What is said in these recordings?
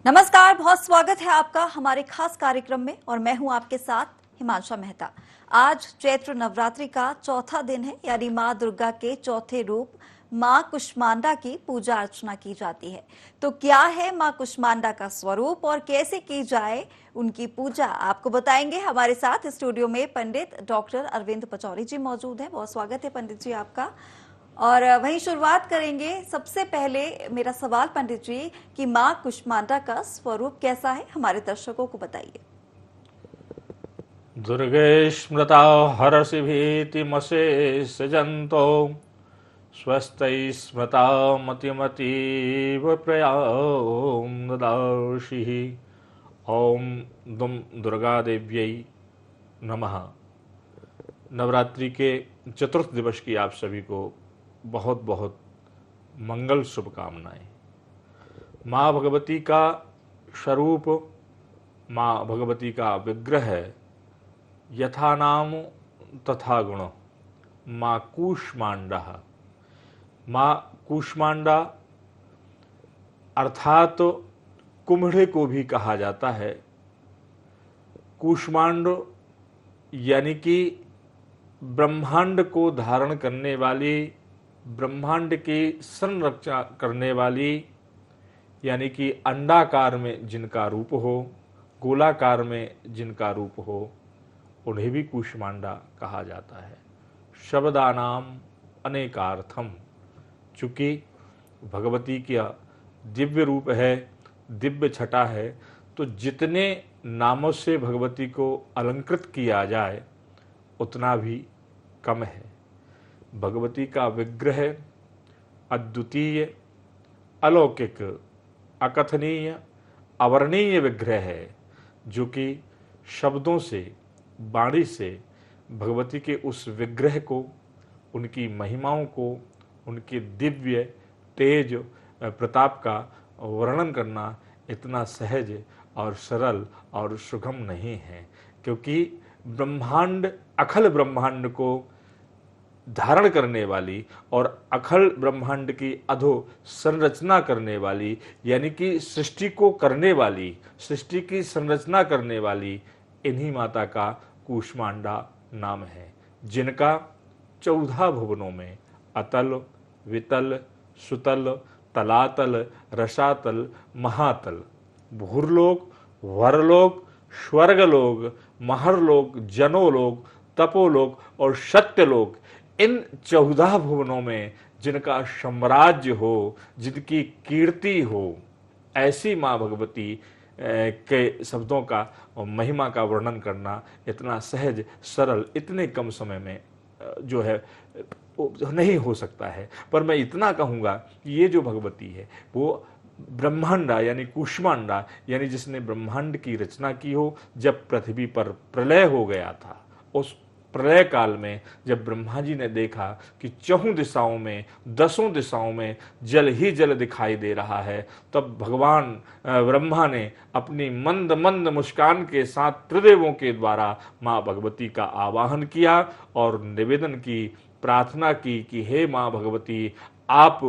नमस्कार, बहुत स्वागत है आपका हमारे खास कार्यक्रम में और मैं हूं आपके साथ हिमांशा मेहता। आज चैत्र नवरात्रि का चौथा दिन है, यानी मां दुर्गा के चौथे रूप मां कुष्मांडा की पूजा अर्चना की जाती है। तो क्या है मां कुष्मांडा का स्वरूप और कैसे की जाए उनकी पूजा, आपको बताएंगे। हमारे साथ स्टूडियो में पंडित डॉक्टर अरविंद पचौरी जी मौजूद हैं। बहुत स्वागत है पंडित जी आपका। और वहीं शुरुआत करेंगे। सबसे पहले मेरा सवाल पंडित जी कि मां कुष्मांडा का स्वरूप कैसा है, हमारे दर्शकों को बताइए। दुर्गे स्मृता हरसि भीतिमशेष जंतो स्वस्ति स्मृता मतिमतीव प्रयां ददाशि। ओम दुम दुर्गा देव्यै नमः। नवरात्रि के चतुर्थ दिवस की आप सभी को बहुत बहुत मंगल शुभकामनाएं। माँ भगवती का स्वरूप, माँ भगवती का विग्रह यथा नाम तथा गुण माँ कूष्मांडा। माँ कूष्मांडा अर्थात कुम्हड़े को भी कहा जाता है। कूष्मांड यानी कि ब्रह्मांड को धारण करने वाली, ब्रह्मांड की संरक्षण करने वाली, यानी कि अंडाकार में जिनका रूप हो, गोलाकार में जिनका रूप हो, उन्हें भी कूष्मांडा कहा जाता है। शब्दानाम अनेकार्थम, चूंकि भगवती का दिव्य रूप है, दिव्य छटा है, तो जितने नामों से भगवती को अलंकृत किया जाए उतना भी कम है। भगवती का विग्रह अद्वितीय, अलौकिक, अकथनीय, अवर्णनीय विग्रह है, जो कि शब्दों से, वाणी से भगवती के उस विग्रह को, उनकी महिमाओं को, उनके दिव्य तेज प्रताप का वर्णन करना इतना सहज और सरल और सुगम नहीं है। क्योंकि ब्रह्मांड, अखल ब्रह्मांड को धारण करने वाली और अखल ब्रह्मांड की अधो संरचना करने वाली, यानी कि सृष्टि को करने वाली, सृष्टि की संरचना करने वाली इन्हीं माता का कूष्मांडा नाम है, जिनका 14 भुवनों में अतल, वितल, सुतल, तलातल, रसातल, महातल, भूरलोक, वरलोक, स्वर्गलोक, महरलोक, जनोलोक, तपोलोक और सत्यलोक, इन 14 भुवनों में जिनका साम्राज्य हो, जिनकी कीर्ति हो, ऐसी माँ भगवती के शब्दों का, महिमा का वर्णन करना इतना सहज, सरल, इतने कम समय में जो है नहीं हो सकता है। पर मैं इतना कहूँगा कि ये जो भगवती है वो ब्रह्मांडा यानी कूष्मांडा, यानी जिसने ब्रह्मांड की रचना की हो। जब पृथ्वी पर प्रलय हो गया था, उस प्रलय काल में जब ब्रह्मा जी ने देखा कि चहुं दिशाओं में, 10 दिशाओं में जल ही जल दिखाई दे रहा है, तब भगवान ब्रह्मा ने अपनी मंद मंद मुस्कान के साथ त्रिदेवों के द्वारा माँ भगवती का आवाहन किया और निवेदन की, प्रार्थना की कि हे माँ भगवती, आप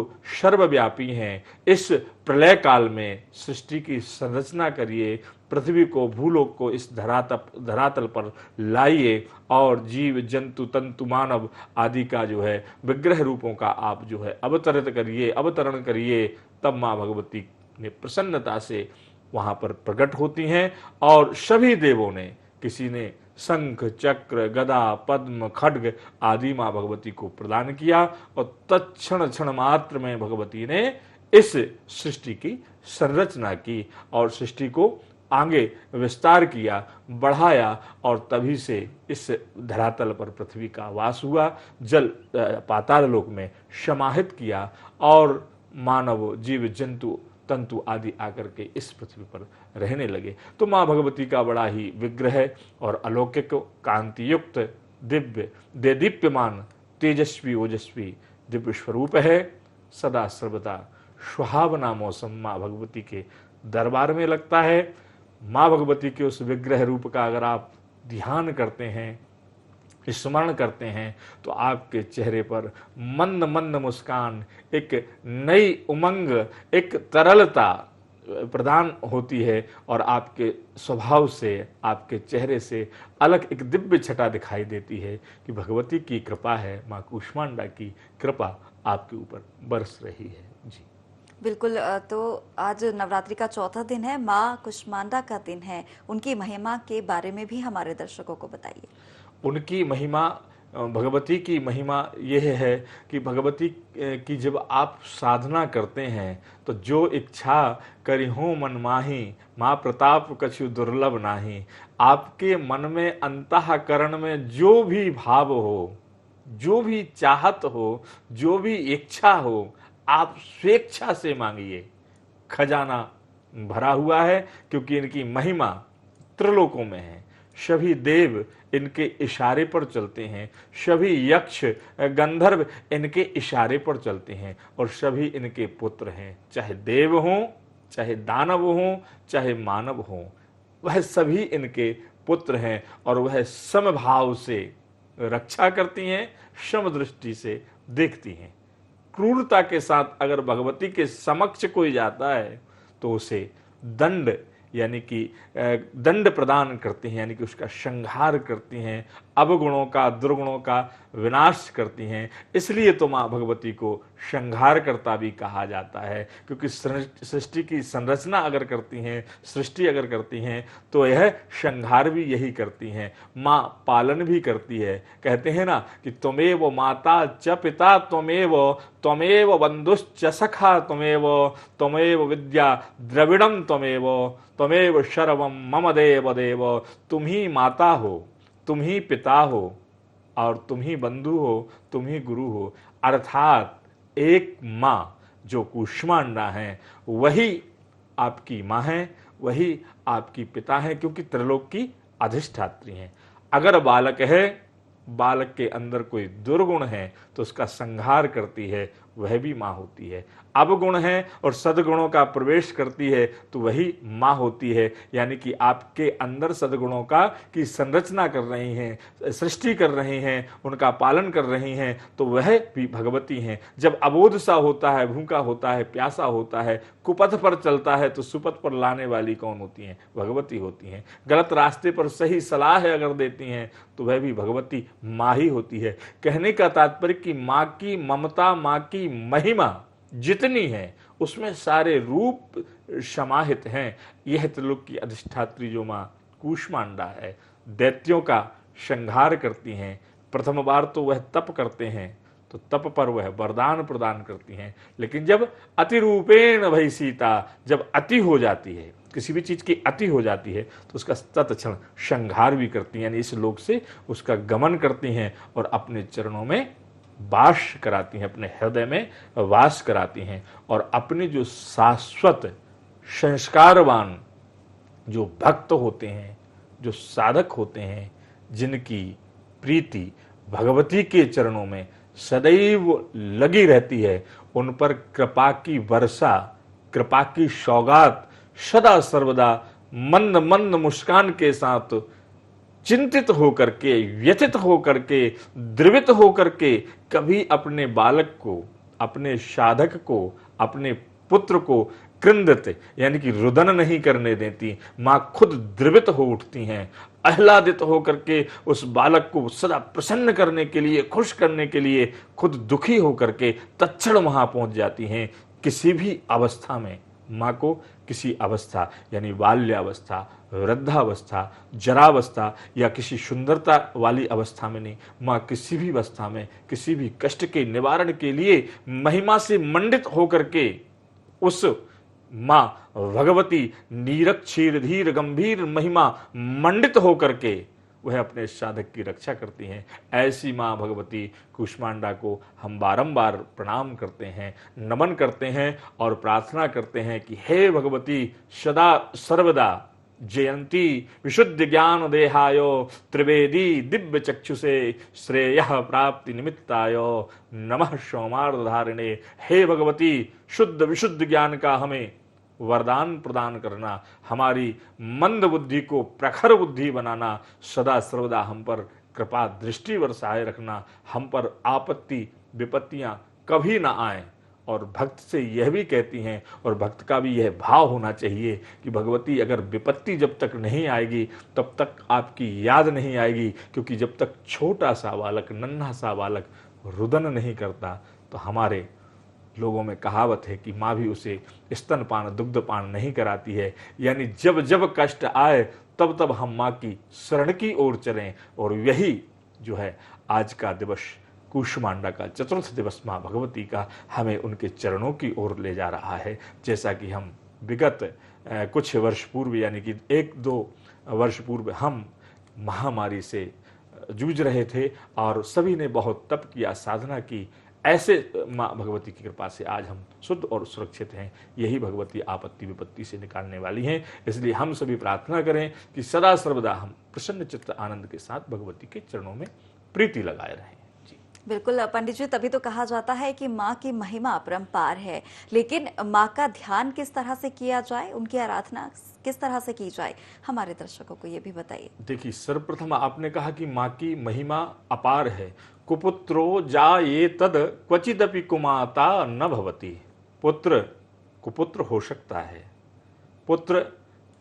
सर्वव्यापी हैं, इस प्रलय काल में सृष्टि की संरचना करिए, पृथ्वी को, भूलोक को इस धरातल पर लाइए और जीव जंतु तंतु मानव आदि का जो है विग्रह रूपों का आप जो है अवतरण करिए। तब माँ भगवती ने प्रसन्नता से वहां पर प्रकट होती हैं और सभी देवों ने, किसी ने शंख, चक्र, गदा, पद्म, खड्ग आदि माँ भगवती को प्रदान किया और तत्क्षण क्षण मात्र में भगवती ने इस सृष्टि की संरचना की और सृष्टि को आगे विस्तार किया, बढ़ाया और तभी से इस धरातल पर पृथ्वी का वास हुआ। जल पाताल लोक में समाहित किया और मानव, जीव जंतु तंतु आदि आकर के इस पृथ्वी पर रहने लगे। तो माँ भगवती का बड़ा ही विग्रह और अलौकिक, कांतियुक्त, दिव्य, देदीप्यमान, तेजस्वी, ओजस्वी दिव्य स्वरूप है। सदा सर्वदा सुहावना मौसम माँ भगवती के दरबार में लगता है। माँ भगवती के उस विग्रह रूप का अगर आप ध्यान करते हैं, स्मरण करते हैं, तो आपके चेहरे पर मंद मंद मुस्कान, एक नई उमंग, एक तरलता प्रदान होती है और आपके स्वभाव से, आपके चेहरे से अलग एक दिव्य छटा दिखाई देती है कि भगवती की कृपा है, माँ कूष्मांडा की कृपा आपके ऊपर बरस रही है। जी बिल्कुल। तो आज नवरात्रि का चौथा दिन है, माँ कुष्मांडा का दिन है। उनकी महिमा के बारे में भी हमारे दर्शकों को बताइए। उनकी महिमा, भगवती की महिमा यह है कि भगवती की जब आप साधना करते हैं तो जो इच्छा करिहूँ मन माही, माँ प्रताप कछु दुर्लभ नाही। आपके मन में अंतःकरण में जो भी भाव हो, जो भी चाहत हो, जो भी इच्छा हो, आप स्वेच्छा से मांगिए। खजाना भरा हुआ है, क्योंकि इनकी महिमा त्रिलोकों में है। सभी देव इनके इशारे पर चलते हैं, सभी यक्ष गंधर्व इनके इशारे पर चलते हैं और सभी इनके पुत्र हैं। चाहे देव हों, चाहे दानव हों, चाहे मानव हों, वह सभी इनके पुत्र हैं और वह समभाव से रक्षा करती हैं, समदृष्टि से देखती हैं। क्रूरता के साथ अगर भगवती के समक्ष कोई जाता है तो उसे दंड यानी कि दंड प्रदान करती हैं, यानी कि उसका संहार करती हैं, अवगुणों का, दुर्गुणों का विनाश करती हैं। इसलिए तो माँ भगवती को संहार करता भी कहा जाता है, क्योंकि सृष्टि की संरचना अगर करती हैं, सृष्टि अगर करती हैं तो यह संहार भी यही करती हैं। माँ पालन भी करती है। कहते हैं ना कि त्वमेव माता च पिता त्वमेव बंधुश्च सखा त्वमेव विद्या द्रविड़म त्वमेव शर्वम मम देव देव। तुम ही माता हो, तुम ही पिता हो और तुम ही बंधु हो, तुम ही गुरु हो। अर्थात एक माँ जो कूष्मांडा है वही आपकी माँ है, वही आपकी पिता है, क्योंकि त्रिलोक की अधिष्ठात्री हैं। अगर बालक है, बालक के अंदर कोई दुर्गुण है तो उसका संहार करती है, वह भी माँ होती है। अवगुण है और सद्गुणों का प्रवेश करती है तो वही माँ होती है। यानी कि आपके अंदर सद्गुणों का की संरचना कर रही हैं, सृष्टि कर रही हैं, उनका पालन कर रही हैं, तो वह भी भगवती हैं। जब अबोध सा होता है, भूखा होता है, प्यासा होता है, कुपथ पर चलता है तो सुपथ पर लाने वाली कौन होती हैं? भगवती होती हैं। गलत रास्ते पर सही सलाह अगर देती हैं तो वह भी भगवती माँ ही होती है। कहने का तात्पर्य कि माँ की ममता, माँ की महिमा जितनी है उसमें सारे रूप समाहित हैं। यह त्रिलोक की अधिष्ठात्री जो माँ कूष्मांडा है, दैत्यों का संहार करती हैं। प्रथम बार तो वह तप करते हैं तो तप पर वह वरदान प्रदान करती हैं, लेकिन जब अति रूपेण भई सीता, जब अति हो जाती है, किसी भी चीज की अति हो जाती है तो उसका तत्क्षण संहार भी करती हैं, यानी इस लोक से उसका गमन करती हैं और अपने चरणों में वास कराती हैं, अपने हृदय में वास कराती हैं। और अपने जो शाश्वत संस्कारवान जो भक्त होते हैं, जो साधक होते हैं, जिनकी प्रीति भगवती के चरणों में सदैव लगी रहती है, उन पर कृपा की वर्षा, कृपा की सौगात सदा सर्वदा मंद मंद मुस्कान के साथ चिंतित होकर के, व्यथित होकर के, द्रवित होकर के कभी अपने बालक को, अपने साधक को, अपने पुत्र को कृंदित यानी कि रुदन नहीं करने देती। माँ खुद द्रवित हो उठती हैं, आह्लादित होकर के उस बालक को सदा प्रसन्न करने के लिए, खुश करने के लिए खुद दुखी होकर के तत्क्षण वहां पहुंच जाती हैं। किसी भी अवस्था में माँ को किसी अवस्था यानी बाल्यावस्था, वृद्धावस्था, जरावस्था या किसी सुंदरता वाली अवस्था में नहीं, माँ किसी भी अवस्था में किसी भी कष्ट के निवारण के लिए महिमा से मंडित होकर के उस माँ भगवती नीरज क्षीर धीर गंभीर महिमा मंडित होकर के वह अपने साधक की रक्षा करती हैं। ऐसी माँ भगवती कूष्मांडा को हम बारंबार प्रणाम करते हैं, नमन करते हैं और प्रार्थना करते हैं कि हे भगवती सदा सर्वदा जयंती विशुद्ध ज्ञान देहायो त्रिवेदी दिव्य चक्षुषे श्रेय प्राप्ति निमित्तायो नमः सोमार्धारिणे। हे भगवती शुद्ध विशुद्ध ज्ञान का हमें वरदान प्रदान करना, हमारी मंद बुद्धि को प्रखर बुद्धि बनाना, सदा सर्वदा हम पर कृपा दृष्टि बरसाए रखना, हम पर आपत्ति विपत्तियां कभी ना आए और भक्त से यह भी कहती हैं, और भक्त का भी यह भाव होना चाहिए कि भगवती अगर विपत्ति जब तक नहीं आएगी तब तक आपकी याद नहीं आएगी, क्योंकि जब तक छोटा सा बालक, नन्हा सा बालक रुदन नहीं करता तो हमारे लोगों में कहावत है कि माँ भी उसे स्तनपान दुग्धपान नहीं कराती है। यानी जब जब कष्ट आए तब तब हम माँ की शरण की ओर चलें, और यही जो है आज का दिवस कूष्मांडा का चतुर्थ दिवस माँ भगवती का हमें उनके चरणों की ओर ले जा रहा है। जैसा कि हम विगत कुछ वर्ष पूर्व यानी कि 1-2 वर्ष पूर्व हम महामारी से जूझ रहे थे और सभी ने बहुत तप किया, साधना की। ऐसे माँ भगवती की कृपा से आज हम शुद्ध और सुरक्षित हैं। यही भगवती आपत्ति विपत्ति से निकालने वाली हैं। इसलिए हम सभी प्रार्थना करें कि सदा सर्वदा हम प्रसन्न चित्त आनंद के साथ भगवती के चरणों में प्रीति लगाए रहें। बिल्कुल पंडित जी, तभी तो कहा जाता है कि माँ की महिमा अपरंपार है, लेकिन माँ का ध्यान किस तरह से किया जाए, उनकी आराधना किस तरह से की जाए, हमारे दर्शकों को ये भी बताइए। देखिए, सर्वप्रथम आपने कहा कि माँ की महिमा अपार है। कुपुत्रो जाये तद क्वचिदपि कुमाता न भवति। पुत्र कुपुत्र हो सकता है, पुत्र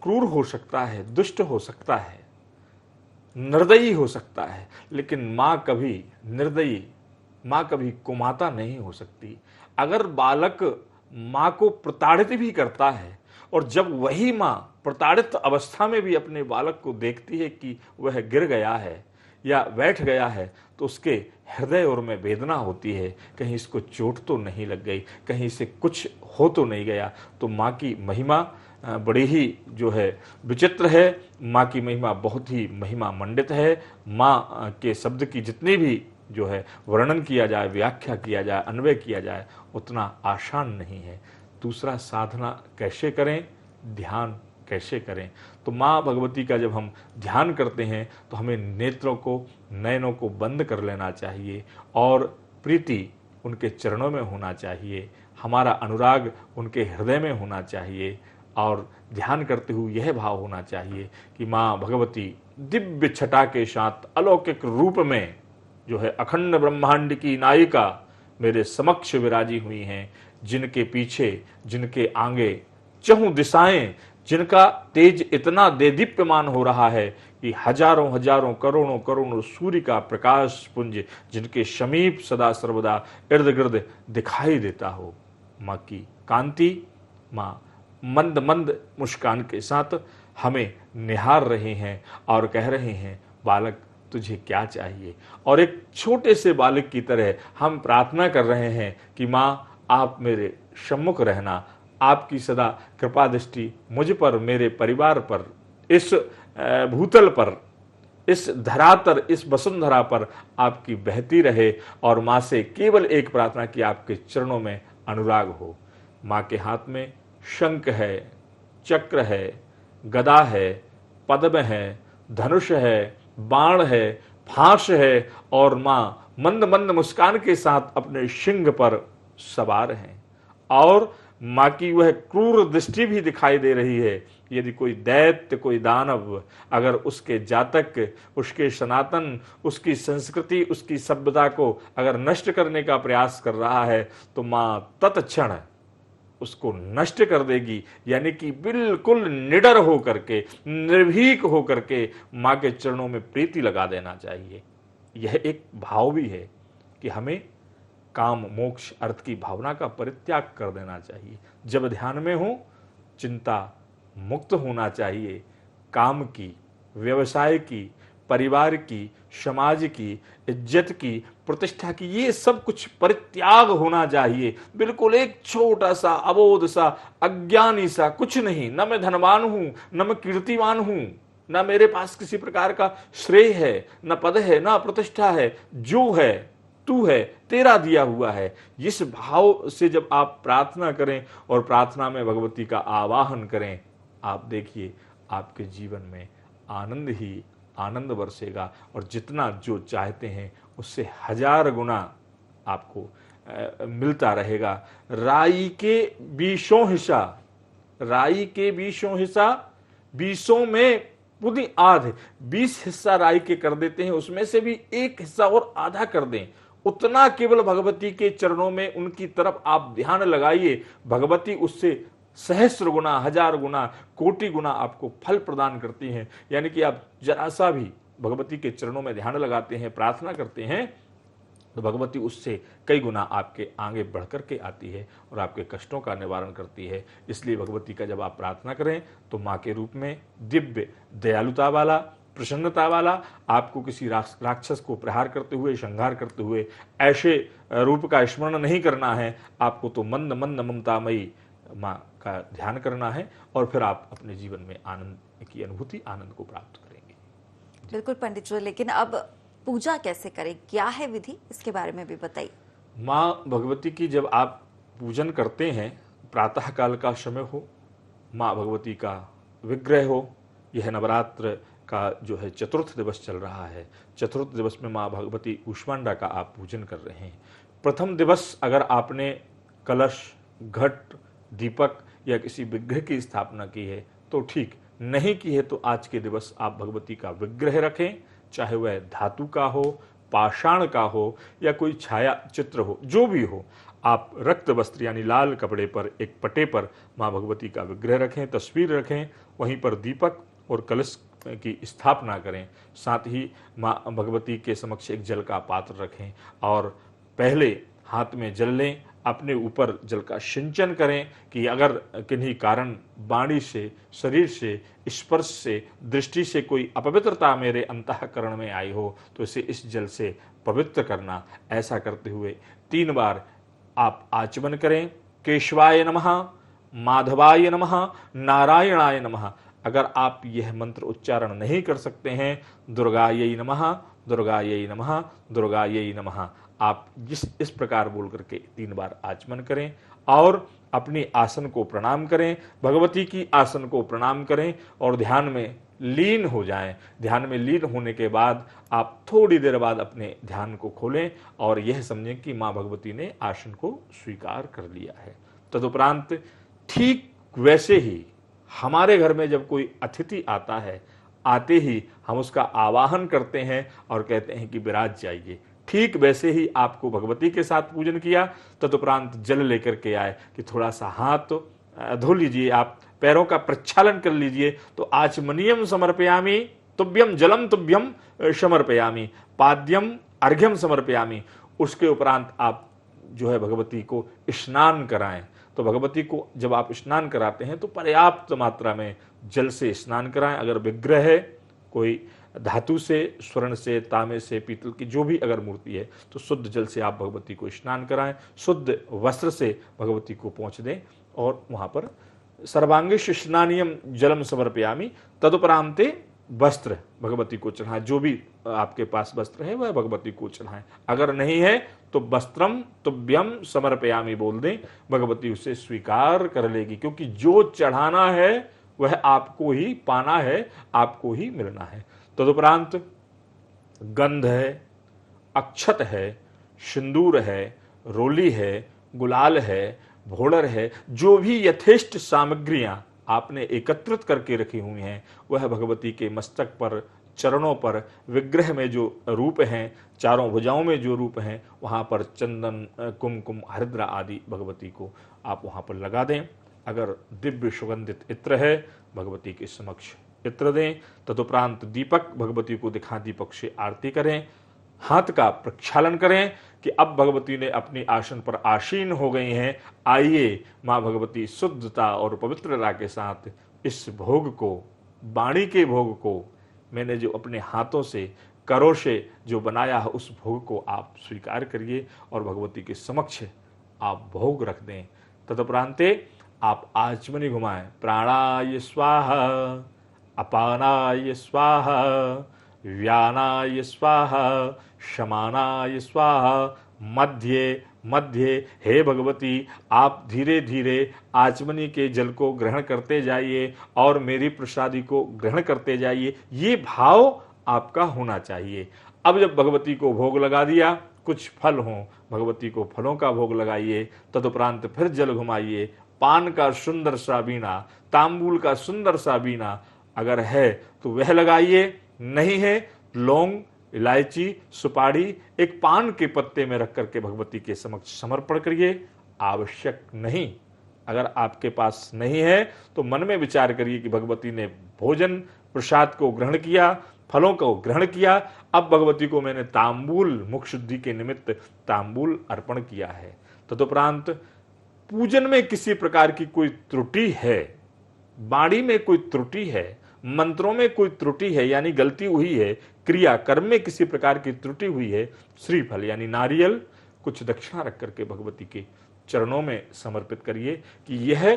क्रूर हो सकता है, दुष्ट हो सकता है, निर्दयी हो सकता है, लेकिन माँ कभी निर्दयी, माँ कभी कुमाता नहीं हो सकती। अगर बालक माँ को प्रताड़ित भी करता है और जब वही माँ प्रताड़ित अवस्था में भी अपने बालक को देखती है कि वह गिर गया है या बैठ गया है, तो उसके हृदय और में वेदना होती है, कहीं इसको चोट तो नहीं लग गई, कहीं इसे कुछ हो तो नहीं गया। तो माँ की महिमा बड़ी ही जो है विचित्र है। माँ की महिमा बहुत ही महिमा मंडित है। माँ के शब्द की जितनी भी जो है वर्णन किया जाए, व्याख्या किया जाए, अन्वय किया जाए, उतना आसान नहीं है। दूसरा, साधना कैसे करें, ध्यान कैसे करें। तो माँ भगवती का जब हम ध्यान करते हैं तो हमें नेत्रों को, नयनों को बंद कर लेना चाहिए और प्रीति उनके चरणों में होना चाहिए, हमारा अनुराग उनके हृदय में होना चाहिए, और ध्यान करते हुए यह भाव होना चाहिए कि माँ भगवती दिव्य छटा के साथ अलौकिक रूप में जो है अखंड ब्रह्मांड की नायिका मेरे समक्ष विराजी हुई हैं, जिनके पीछे, जिनके आगे चहुं दिशाएं, जिनका तेज इतना देदीप्यमान हो रहा है कि हजारों हजारों करोड़ों करोड़ों सूर्य का प्रकाश पुंज जिनके समीप सदा सर्वदा इर्द गिर्द दिखाई देता हो। माँ की कांति, माँ मंद मंद मुस्कान के साथ हमें निहार रहे हैं और कह रहे हैं, बालक तुझे क्या चाहिए। और एक छोटे से बालक की तरह हम प्रार्थना कर रहे हैं कि माँ आप मेरे सम्मुख रहना, आपकी सदा कृपा दृष्टि मुझ पर, मेरे परिवार पर, इस भूतल पर, इस धरातर, इस वसुंधरा पर आपकी बहती रहे। और माँ से केवल एक प्रार्थना कि आपके चरणों में अनुराग हो। माँ के हाथ में शंख है, चक्र है, गदा है, पद्म है, धनुष है, बाण है, फांस है, और माँ मंद मंद मुस्कान के साथ अपने सिंह पर सवार हैं। और माँ की वह क्रूर दृष्टि भी दिखाई दे रही है। यदि कोई दैत्य, कोई दानव अगर उसके जातक, उसके सनातन, उसकी संस्कृति, उसकी सभ्यता को अगर नष्ट करने का प्रयास कर रहा है तो माँ तत्क्षण उसको नष्ट कर देगी। यानी कि बिल्कुल निडर होकर के, निर्भीक होकर के माँ के चरणों में प्रीति लगा देना चाहिए। यह एक भाव भी है कि हमें काम, मोक्ष, अर्थ की भावना का परित्याग कर देना चाहिए। जब ध्यान में हो, चिंता मुक्त होना चाहिए। काम की, व्यवसाय की, परिवार की, समाज की, इज्जत की, प्रतिष्ठा की, ये सब कुछ परित्याग होना चाहिए। बिल्कुल एक छोटा सा, अबोध सा, अज्ञानी सा, कुछ नहीं, न मैं धनवान हूं, न मैं कीर्तिवान हूं, न मेरे पास किसी प्रकार का श्रेय है, न पद है, न प्रतिष्ठा है, जो है तू है, तेरा दिया हुआ है। इस भाव से जब आप प्रार्थना करें और प्रार्थना में भगवती का आवाहन करें, आप देखिए आपके जीवन में आनंद ही आनंद बरसेगा, और जितना जो चाहते हैं उससे 1000 गुना आपको मिलता रहेगा। राई के 20 हिस्सा, राई के 20 हिस्सा, 20 में पूरी आध, 20 हिस्सा राई के कर देते हैं, उसमें से भी एक हिस्सा और आधा कर दें, उतना केवल भगवती के चरणों में उनकी तरफ आप ध्यान लगाइए, भगवती उससे सहस्र गुना, हजार गुना, कोटि गुना आपको फल प्रदान करती हैं। यानी कि आप जरा सा भी भगवती के चरणों में ध्यान लगाते हैं, प्रार्थना करते हैं, तो भगवती उससे कई गुना आपके आगे बढ़ कर के आती है और आपके कष्टों का निवारण करती है। इसलिए भगवती का जब आप प्रार्थना करें तो माँ के रूप में दिव्य दयालुता वाला, प्रसन्नता वाला, आपको किसी राक्षस को प्रहार करते हुए, संहार करते हुए ऐसे रूप का स्मरण नहीं करना है। आपको तो मंद मंद ममतामयी माँ का ध्यान करना है और फिर आप अपने जीवन में आनंद की अनुभूति, आनंद को प्राप्त करेंगे। बिल्कुल पंडित जी, लेकिन अब पूजा कैसे करें, क्या है विधि, इसके बारे में भी बताइए। माँ भगवती की जब आप पूजन करते हैं, प्रातः काल का समय हो, माँ भगवती का विग्रह हो, यह नवरात्र का जो है चतुर्थ दिवस चल रहा है। चतुर्थ दिवस में माँ भगवती ऊष्मांडा का आप पूजन कर रहे हैं। प्रथम दिवस अगर आपने कलश, घट, दीपक या किसी विग्रह की स्थापना की है तो ठीक, नहीं की है तो आज के दिवस आप भगवती का विग्रह रखें, चाहे वह धातु का हो, पाषाण का हो या कोई छाया चित्र हो, जो भी हो। आप रक्त वस्त्र यानी लाल कपड़े पर एक पटे पर माँ भगवती का विग्रह रखें, तस्वीर रखें, वहीं पर दीपक और कलश की स्थापना करें। साथ ही माँ भगवती के समक्ष एक जल का पात्र रखें और पहले हाथ में जल लें, अपने ऊपर जल का सिंचन करें कि अगर किन्हीं कारण वाणी से, शरीर से, स्पर्श से, दृष्टि से कोई अपवित्रता मेरे अंतःकरण में आई हो तो इसे इस जल से पवित्र करना। ऐसा करते हुए 3 बार आप आचमन करें। केशवाय नमः, माधवाय नमः, नारायणाय नमः। अगर आप यह मंत्र उच्चारण नहीं कर सकते हैं, दुर्गायै नमः, दुर्गायै नमः, दुर्गायै नमः, आप इस प्रकार बोल करके 3 बार आचमन करें और अपनी आसन को प्रणाम करें, भगवती की आसन को प्रणाम करें और ध्यान में लीन हो जाएं। ध्यान में लीन होने के बाद आप थोड़ी देर बाद अपने ध्यान को खोलें और यह समझें कि माँ भगवती ने आसन को स्वीकार कर लिया है। तदुपरांत ठीक वैसे ही हमारे घर में जब कोई अतिथि आता है, आते ही हम उसका आवाहन करते हैं और कहते हैं कि विराज जाइए। ठीक वैसे ही आपको भगवती के साथ पूजन किया, तदुपरांत जल लेकर के आए कि थोड़ा सा हाथ धो लीजिए, आप पैरों का प्रक्षालन कर लीजिए। तो आचमनीयम समर्पयामि, तुभ्यम जलम तुभ्यम समर्पयामि, पाद्यम अर्घ्यम समर्पयामि। उसके उपरांत आप जो है भगवती को स्नान कराएं। तो भगवती को जब आप स्नान कराते हैं तो पर्याप्त मात्रा में जल से स्नान कराएं। अगर विग्रह है कोई धातु से, स्वर्ण से, तांबे से, पीतल की जो भी अगर मूर्ति है तो शुद्ध जल से आप भगवती को स्नान कराएं, शुद्ध वस्त्र से भगवती को पोंछ दें और वहां पर सर्वांगिश स्नानियम जलम समर्पयामि। तदुपरांते वस्त्र भगवती को चढ़ाएं, जो भी आपके पास वस्त्र है वह भगवती को चढ़ाएं। अगर नहीं है तो वस्त्रम तुभ्यम समर्पयामि बोल दें, भगवती उसे स्वीकार कर लेगी, क्योंकि जो चढ़ाना है वह आपको ही पाना है, आपको ही मिलना है। तदुपरांत गंध है, अक्षत है, सिंदूर है, रोली है, गुलाल है, भोड़र है, जो भी यथेष्ट सामग्रियां आपने एकत्रित करके रखी हुई हैं वह भगवती के मस्तक पर, चरणों पर, विग्रह में जो रूप हैं, चारों भुजाओं में जो रूप हैं, वहां पर चंदन, कुमकुम, हरिद्रा आदि भगवती को आप वहां पर लगा दें। अगर दिव्य सुगंधित इत्र है भगवती के समक्ष इत्र दें। तदुपरांत दीपक भगवती को दिखा, दीपक से आरती करें, हाथ का प्रक्षालन करें कि अब भगवती ने अपनी आसन पर आसीन हो गई हैं। आइए माँ भगवती शुद्धता और पवित्रता के साथ इस भोग को, वाणी के भोग को, मैंने जो अपने हाथों से, करों से जो बनाया है उस भोग को आप स्वीकार करिए और भगवती के समक्ष आप भोग रख दें। तदुपरांते आप आचमनी घुमाएं। प्राणाय स्वाहा, अपानाय स्वाहा, व्यानाय स्वाहा, शमानाय स्वाहा, मध्य मध्य। हे भगवती, आप धीरे धीरे आचमनी के जल को ग्रहण करते जाइए और मेरी प्रसादी को ग्रहण करते जाइए, ये भाव आपका होना चाहिए। अब जब भगवती को भोग लगा दिया, कुछ फल हों, भगवती को फलों का भोग लगाइए। तदुपरांत फिर जल घुमाइए, पान का सुंदर सा बीना, तांबूल का सुंदर सा बीना अगर है तो वह लगाइए, नहीं है लौंग इलायची, सुपारी एक पान के पत्ते में रख करके भगवती के समक्ष समर्पण करिए। आवश्यक नहीं, अगर आपके पास नहीं है तो मन में विचार करिए कि भगवती ने भोजन प्रसाद को ग्रहण किया, फलों को ग्रहण किया, अब भगवती को मैंने तांबूल मुख शुद्धि के निमित्त तांबूल अर्पण किया है। तदुपरांत पूजन में किसी प्रकार की कोई त्रुटि है, वाणी में कोई त्रुटि है, मंत्रों में कोई त्रुटि है यानी गलती हुई है, क्रिया कर्म में किसी प्रकार की त्रुटि हुई है, श्रीफल यानी नारियल कुछ दक्षिणा रख करके भगवती के चरणों में समर्पित करिए कि यह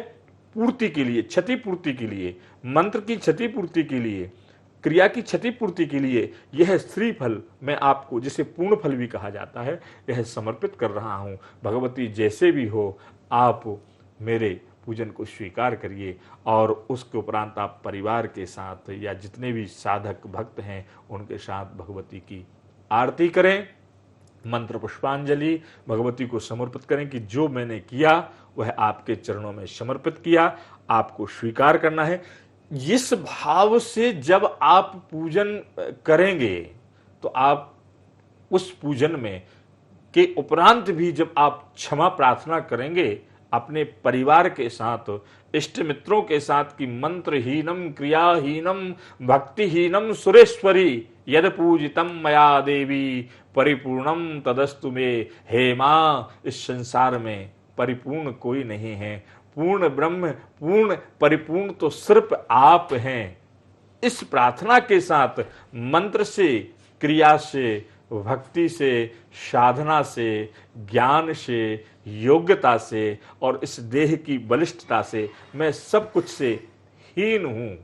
पूर्ति के लिए, क्षतिपूर्ति के लिए, मंत्र की क्षतिपूर्ति के लिए, क्रिया की क्षतिपूर्ति के लिए यह श्रीफल मैं आपको, जिसे पूर्ण फल भी कहा जाता है, यह समर्पित कर रहा हूं। भगवती जैसे भी हो आप मेरे पूजन को स्वीकार करिए और उसके उपरांत आप परिवार के साथ या जितने भी साधक भक्त हैं उनके साथ भगवती की आरती करें, मंत्र पुष्पांजलि भगवती को समर्पित करें कि जो मैंने किया वह आपके चरणों में समर्पित किया, आपको स्वीकार करना है। इस भाव से जब आप पूजन करेंगे तो आप उस पूजन में के उपरांत भी जब आप क्षमा प्रार्थना करेंगे अपने परिवार के साथ, इष्ट मित्रों के साथ कि मंत्रहीनम क्रियाहीनम भक्तिहीनम सुरेश्वरी यद पूजितम मया देवी परिपूर्णम तदस्तु मे। हे मां, इस संसार में परिपूर्ण कोई नहीं है, पूर्ण ब्रह्म पूर्ण परिपूर्ण तो सिर्फ आप हैं। इस प्रार्थना के साथ मंत्र से, क्रिया से, भक्ति से, साधना से, ज्ञान से, योग्यता से और इस देह की बलिष्ठता से मैं सब कुछ से हीन हूं,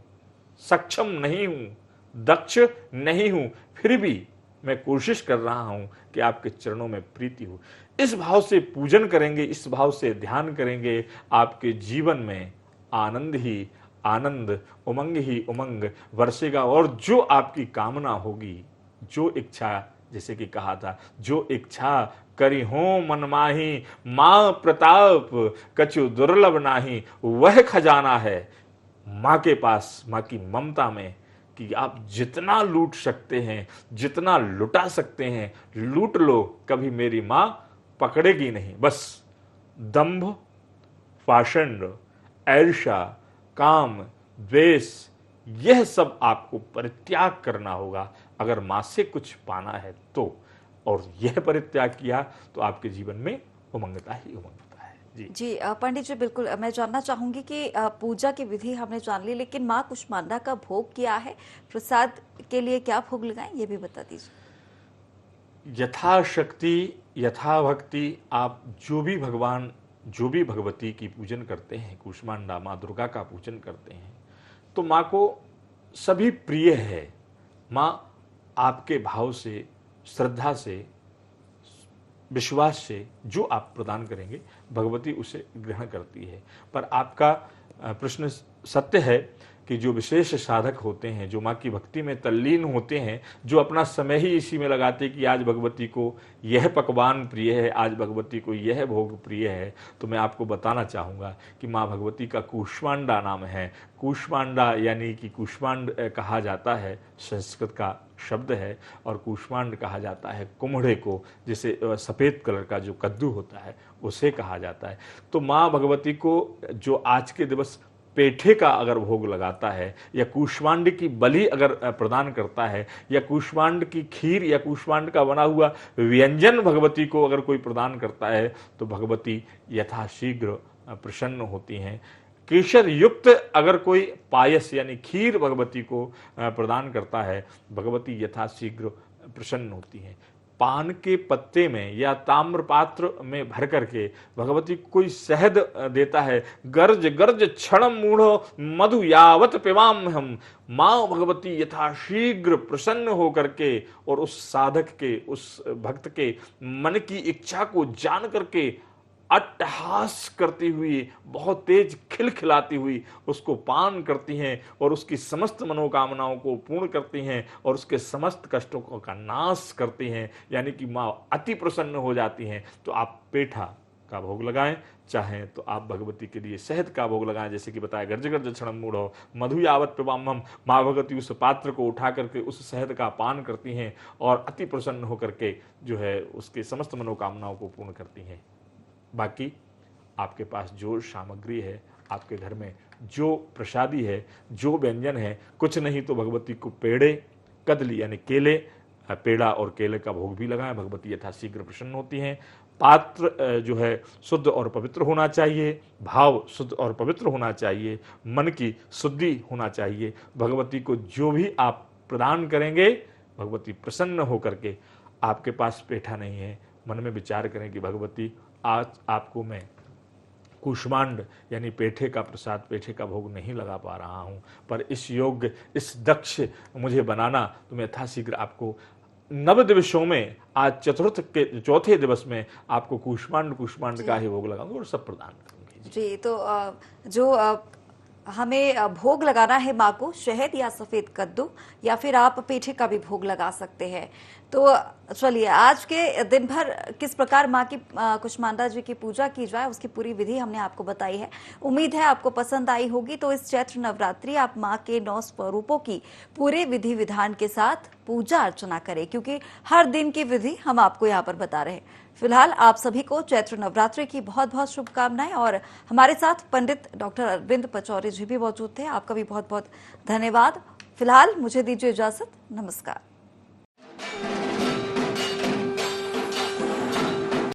सक्षम नहीं हूं, दक्ष नहीं हूं, फिर भी मैं कोशिश कर रहा हूं कि आपके चरणों में प्रीति हो। इस भाव से पूजन करेंगे, इस भाव से ध्यान करेंगे, आपके जीवन में आनंद ही आनंद, उमंग ही उमंग बरसेगा और जो आपकी कामना होगी, जो इच्छा, जैसे कि कहा था, जो इच्छा करी हो मन माही, मां प्रताप कछु दुर्लभ नाही, वह खजाना है मां के पास, मां की ममता में कि आप जितना लूट सकते हैं, जितना लुटा सकते हैं लूट लो, कभी मेरी मां पकड़ेगी नहीं। बस दंभ, पाषंड, ईर्ष्या, काम, द्वेष, यह सब आपको परित्याग करना होगा अगर मां से कुछ पाना है तो। और यह परित्याग किया तो आपके जीवन में उमंगता ही उमंगता है। जी पंडित जी, बिल्कुल मैं जानना चाहूंगी कि पूजा की विधि हमने जान ली, लेकिन मां कुष्मांडा का भोग क्या है, प्रसाद के लिए क्या भोग लगाएं, ये भी बता दीजिए। यथाशक्ति यथा भक्ति आप जो भी भगवती की पूजन करते हैं, कुष्मांडा माँ दुर्गा का पूजन करते हैं, तो माँ को सभी प्रिय है। माँ आपके भाव से, श्रद्धा से, विश्वास से जो आप प्रदान करेंगे भगवती उसे ग्रहण करती है। पर आपका प्रश्न सत्य है कि जो विशेष साधक होते हैं, जो माँ की भक्ति में तल्लीन होते हैं, जो अपना समय ही इसी में लगाते हैं कि आज भगवती को यह पकवान प्रिय है, आज भगवती को यह भोग प्रिय है, तो मैं आपको बताना चाहूँगा कि माँ भगवती का कूष्मांडा नाम है। कूष्मांडा यानी कि कूष्मांड कहा जाता है, संस्कृत का शब्द है, और कूष्मांड कहा जाता है कुम्हड़े को, जिसे सफ़ेद कलर का जो कद्दू होता है उसे कहा जाता है। तो माँ भगवती को जो आज के दिवस पेठे का अगर भोग लगाता है या कूष्मांड की बलि अगर प्रदान करता है या कूष्मांड की खीर या कूष्मांड का बना हुआ व्यंजन भगवती को अगर कोई प्रदान करता है तो भगवती यथाशीघ्र प्रसन्न होती हैं। केशर युक्त अगर कोई पायस यानी खीर भगवती को प्रदान करता है, भगवती यथाशीघ्र प्रसन्न होती हैं। पान के पत्ते में या ताम्र पात्र में भर करके भगवती को कोई शहद देता है, गर्ज गर्ज क्षण मूढ़ मधु यावत पिबाम हम, माँ भगवती यथाशीघ्र प्रसन्न होकर के और उस साधक के, उस भक्त के मन की इच्छा को जान करके अट्टहास करती हुई, बहुत तेज खिलखिलाती हुई उसको पान करती हैं और उसकी समस्त मनोकामनाओं को पूर्ण करती हैं और उसके समस्त कष्टों का नाश करती हैं, यानी कि माँ अति प्रसन्न हो जाती हैं। तो आप पेठा का भोग लगाएं, चाहें तो आप भगवती के लिए शहद का भोग लगाएं, जैसे कि बताया गर्ज गर्ज क्षणम मूढ़ो मधु यावत पिबाम्हम। माँ भगवती उस पात्र को उठा करके उस शहद का पान करती हैं और अति प्रसन्न होकर के जो है उसके समस्त मनोकामनाओं को पूर्ण करती हैं। बाकी आपके पास जो सामग्री है, आपके घर में जो प्रसादी है, जो व्यंजन है, कुछ नहीं तो भगवती को पेड़े, कदली यानी केले, पेड़ा और केले का भोग भी लगाएं, भगवती यथाशीघ्र प्रसन्न होती हैं। पात्र जो है शुद्ध और पवित्र होना चाहिए, भाव शुद्ध और पवित्र होना चाहिए, मन की शुद्धि होना चाहिए। भगवती को जो भी आप प्रदान करेंगे, भगवती प्रसन्न होकर के, आपके पास पेठा नहीं है, मन में विचार करें कि भगवती आज आपको मैं कुष्मांड यानी पेठे का प्रसाद, पेठे का भोग नहीं लगा पा रहा हूं, पर इस योग्य, इस दक्ष मुझे बनाना, तो मैं यथाशीघ्र आपको नव दिवसों में आज चतुर्थ के चौथे दिवस में आपको कुष्मांड का ही भोग लगाऊंगा और सब प्रदान करूंगी। जी, तो जो हमें भोग लगाना है माँ को, शहद या सफेद कद्दू, या फिर आप पेठे का भी भोग लगा सकते हैं। तो चलिए, आज के दिन भर किस प्रकार माँ की कुष्मांडा जी की पूजा की जाए उसकी पूरी विधि हमने आपको बताई है। उम्मीद है आपको पसंद आई होगी। तो इस चैत्र नवरात्रि आप माँ के 9 स्वरूपों की पूरे विधि विधान के साथ पूजा अर्चना करें, क्योंकि हर दिन की विधि हम आपको यहाँ पर बता रहे हैं। फिलहाल आप सभी को चैत्र नवरात्रि की बहुत बहुत शुभकामनाएं। और हमारे साथ पंडित डॉक्टर अरविंद पचौरी जी भी मौजूद थे, आपका भी बहुत बहुत धन्यवाद। फिलहाल मुझे दीजिए इजाजत, नमस्कार।